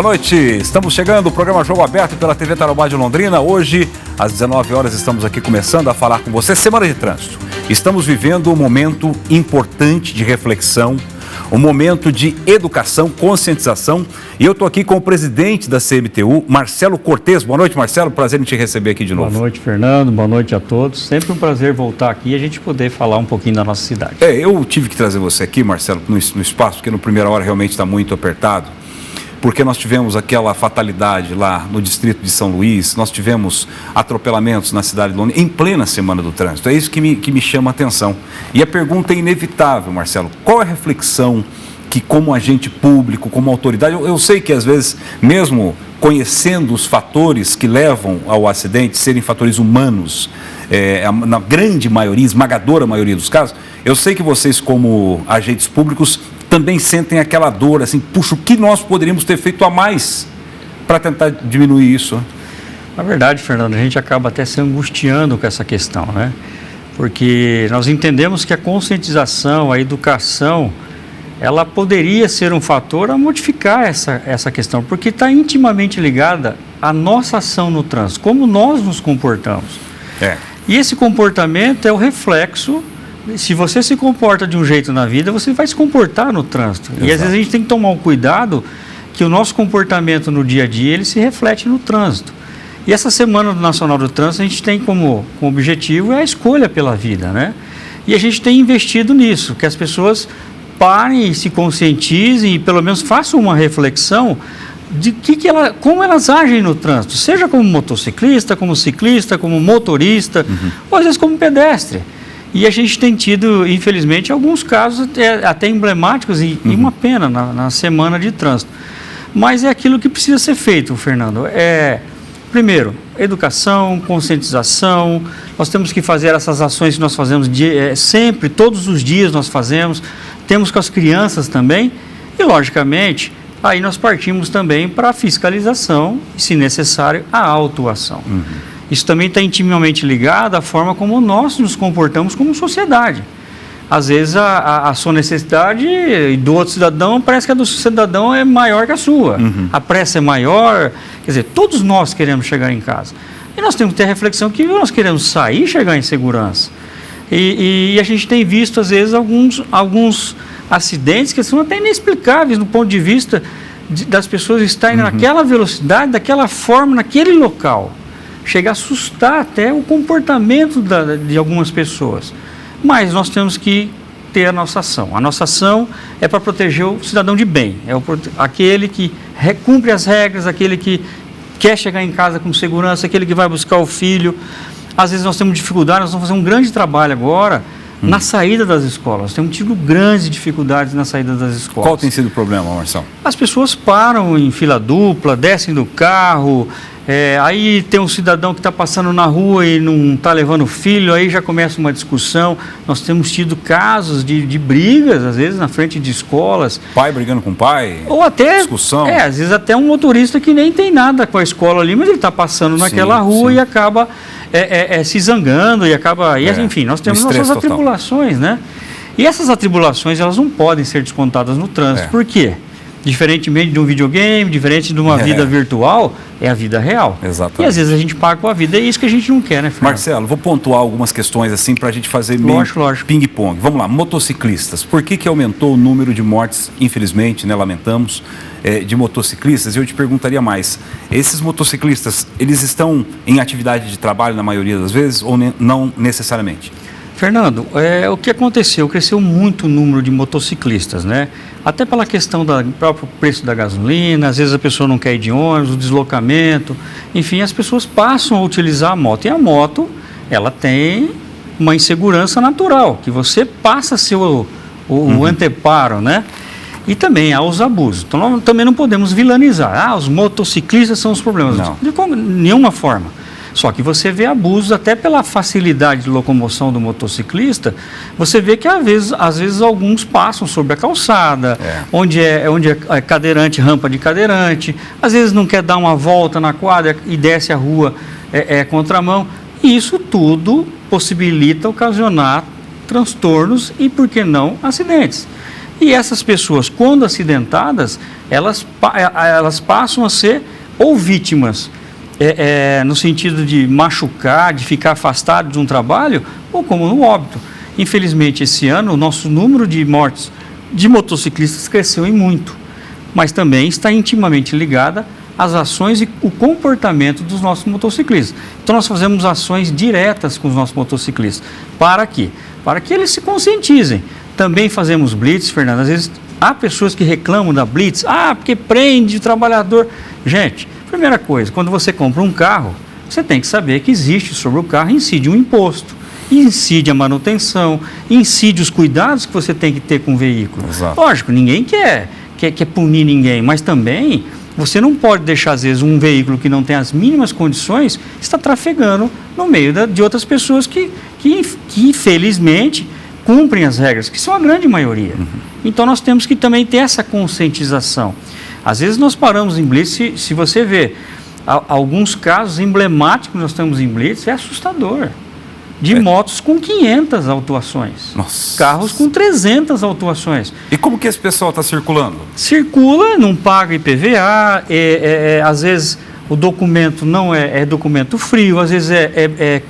Boa noite, estamos chegando, o programa Jogo Aberto pela TV Tarobá de Londrina. Hoje, às 19 horas, estamos aqui começando a falar com você. Semana de trânsito. Estamos vivendo um momento importante de reflexão, um momento de educação, conscientização. E eu estou aqui com o presidente da CMTU, Marcelo Cortes. Boa noite, Marcelo. Prazer em te receber aqui de novo. Boa noite, Fernando. Boa noite a todos. Sempre um prazer voltar aqui e a gente poder falar um pouquinho da nossa cidade. Eu tive que trazer você aqui, Marcelo, no espaço, porque na primeira hora realmente está muito apertado. Porque nós tivemos aquela fatalidade lá no distrito de São Luís, nós tivemos atropelamentos na cidade de Londrina, em plena semana do trânsito. É isso que me chama a atenção. E a pergunta é inevitável, Marcelo. Qual é a reflexão que, como agente público, como autoridade, eu sei que às vezes, mesmo conhecendo os fatores que levam ao acidente, serem fatores humanos, na grande maioria, esmagadora maioria dos casos, eu sei que vocês, como agentes públicos, também sentem aquela dor, assim, puxa, o que nós poderíamos ter feito a mais para tentar diminuir isso? Na verdade, Fernando, a gente acaba até se angustiando com essa questão, né? Porque nós entendemos que a conscientização, a educação, ela poderia ser um fator a modificar essa questão, porque está intimamente ligada à nossa ação no trânsito, como nós nos comportamos. E esse comportamento é o reflexo. Se você se comporta de um jeito na vida, você vai se comportar no trânsito. Exato. E às vezes a gente tem que tomar um cuidado que o nosso comportamento no dia a dia, ele se reflete no trânsito. E essa Semana Nacional do Trânsito, a gente tem como objetivo a escolha pela vida, né? E a gente tem investido nisso, que as pessoas parem e se conscientizem e pelo menos façam uma reflexão de como elas agem no trânsito, seja como motociclista, como ciclista, como motorista, ou às vezes como pedestre. E a gente tem tido, infelizmente, alguns casos até emblemáticos e uma pena na semana de trânsito. Mas é aquilo que precisa ser feito, Fernando. Primeiro, educação, conscientização. Nós temos que fazer essas ações que nós fazemos sempre, todos os dias nós fazemos. Temos com as crianças também. E, logicamente, aí nós partimos também para a fiscalização e, se necessário, a autuação. Isso também está intimamente ligado à forma como nós nos comportamos como sociedade. Às vezes a sua necessidade do outro cidadão, parece que a do cidadão é maior que a sua. A pressa é maior, quer dizer, todos nós queremos chegar em casa. E nós temos que ter a reflexão que nós queremos sair e chegar em segurança. E a gente tem visto, às vezes, alguns acidentes que são até inexplicáveis do ponto de vista das pessoas estarem naquela velocidade, daquela forma, naquele local. Chega a assustar até o comportamento de algumas pessoas. Mas nós temos que ter a nossa ação. A nossa ação é para proteger o cidadão de bem. Aquele que cumpre as regras, aquele que quer chegar em casa com segurança, aquele que vai buscar o filho. Às vezes nós temos dificuldade, nós vamos fazer um grande trabalho agora na saída das escolas. Nós temos tido grandes dificuldades na saída das escolas. Qual tem sido o problema, Marcelo? As pessoas param em fila dupla, descem do carro. Aí tem um cidadão que está passando na rua e não está levando o filho, aí já começa uma discussão. Nós temos tido casos de brigas, às vezes, na frente de escolas. Pai brigando com pai, ou até discussão. Às vezes até um motorista que nem tem nada com a escola ali, mas ele está passando naquela rua e acaba se zangando e acaba... enfim, nós temos nossas atribulações, né? E essas atribulações, elas não podem ser descontadas no trânsito. Por quê? Diferentemente de um videogame, diferente de uma vida virtual, é a vida real. Exatamente. E às vezes a gente paga com a vida, é isso que a gente não quer, né, Fernando? Marcelo, vou pontuar algumas questões assim para a gente fazer lógico. ping-pong. Vamos lá, motociclistas. Por que aumentou o número de mortes, infelizmente, né, lamentamos, de motociclistas? Eu te perguntaria mais, esses motociclistas, eles estão em atividade de trabalho na maioria das vezes ou não necessariamente? Fernando, o que aconteceu? Cresceu muito o número de motociclistas, né? Até pela questão do próprio preço da gasolina, às vezes a pessoa não quer ir de ônibus, o deslocamento, enfim, as pessoas passam a utilizar a moto. E a moto, ela tem uma insegurança natural, que você passa a ser o anteparo, né? E também há os abusos. Então, nós também não podemos vilanizar. Os motociclistas são os problemas. Não. De nenhuma forma. Só que você vê abusos até pela facilidade de locomoção do motociclista, você vê que às vezes alguns passam sobre a calçada, onde é cadeirante, rampa de cadeirante, às vezes não quer dar uma volta na quadra e desce a rua contramão. E isso tudo possibilita ocasionar transtornos e, por que não, acidentes. E essas pessoas, quando acidentadas, elas passam a ser ou vítimas, no sentido de machucar, de ficar afastado de um trabalho, ou como no óbito. Infelizmente, esse ano, o nosso número de mortes de motociclistas cresceu em muito, mas também está intimamente ligada às ações e o comportamento dos nossos motociclistas. Então, nós fazemos ações diretas com os nossos motociclistas. Para quê? Para que eles se conscientizem. Também fazemos blitz, Fernando. Às vezes, há pessoas que reclamam da blitz. Porque prende o trabalhador. Gente, primeira coisa, quando você compra um carro, você tem que saber que existe sobre o carro, incide um imposto, incide a manutenção, incide os cuidados que você tem que ter com o veículo. Exato. Lógico, ninguém quer punir ninguém, mas também você não pode deixar, às vezes, um veículo que não tem as mínimas condições estar trafegando no meio de outras pessoas que infelizmente, cumprem as regras, que são a grande maioria. Então, nós temos que também ter essa conscientização. Às vezes, nós paramos em blitz, se você vê alguns casos emblemáticos que nós temos em blitz, é assustador. De motos com 500 autuações. Nossa. Carros com 300 autuações. E como que esse pessoal está circulando? Circula, não paga IPVA, às vezes o documento não é documento frio, às vezes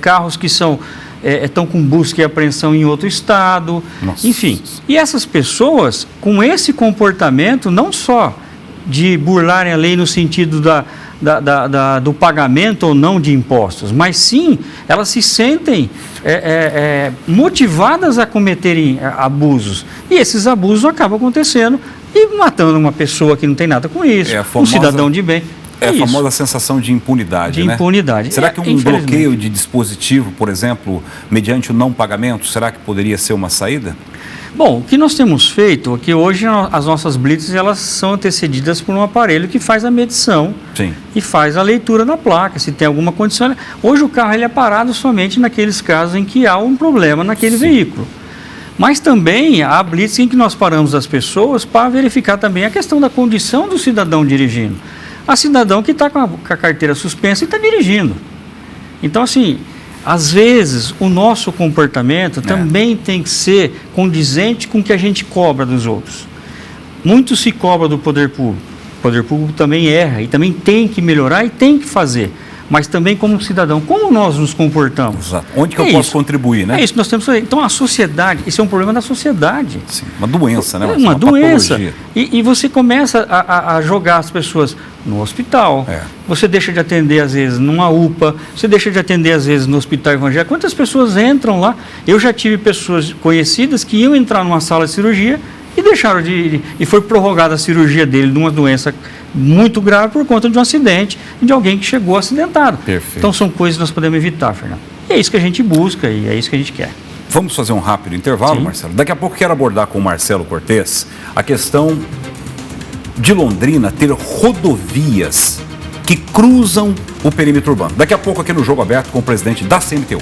carros que estão com busca e apreensão em outro estado. Nossa. Enfim, e essas pessoas, com esse comportamento, não só de burlarem a lei no sentido do pagamento ou não de impostos, mas sim, elas se sentem motivadas a cometerem abusos. E esses abusos acabam acontecendo e matando uma pessoa que não tem nada com isso, um cidadão de bem. É a famosa sensação de impunidade, né? De impunidade. Será que um bloqueio de dispositivo, por exemplo, mediante o não pagamento, será que poderia ser uma saída? Bom, o que nós temos feito é que hoje as nossas blitzes elas são antecedidas por um aparelho que faz a medição. Sim. E faz a leitura na placa, se tem alguma condição. Hoje o carro ele é parado somente naqueles casos em que há um problema naquele veículo. Mas também há blitz em que nós paramos as pessoas para verificar também a questão da condição do cidadão dirigindo. Há cidadão que está com a carteira suspensa e está dirigindo. Então, assim, às vezes o nosso comportamento também tem que ser condizente com o que a gente cobra dos outros. Muito se cobra do poder público. O poder público também erra e também tem que melhorar e tem que fazer. Mas também como cidadão, como nós nos comportamos? Exato. Onde que eu posso contribuir, né? É isso que nós temos que fazer. Então, a sociedade, isso é um problema da sociedade. Sim, uma doença, né? Uma doença. E você começa a jogar as pessoas no hospital, você deixa de atender, às vezes, numa UPA, você deixa de atender, às vezes, no hospital evangélico. Quantas pessoas entram lá? Eu já tive pessoas conhecidas que iam entrar numa sala de cirurgia e deixaram e foi prorrogada a cirurgia dele de uma doença muito grave por conta de um acidente de alguém que chegou acidentado. Perfeito. Então são coisas que nós podemos evitar, Fernando. E é isso que a gente busca e é isso que a gente quer. Vamos fazer um rápido intervalo, Sim. Marcelo? Daqui a pouco quero abordar com o Marcelo Cortez a questão de Londrina ter rodovias que cruzam o perímetro urbano. Daqui a pouco aqui no Jogo Aberto com o presidente da CMTU.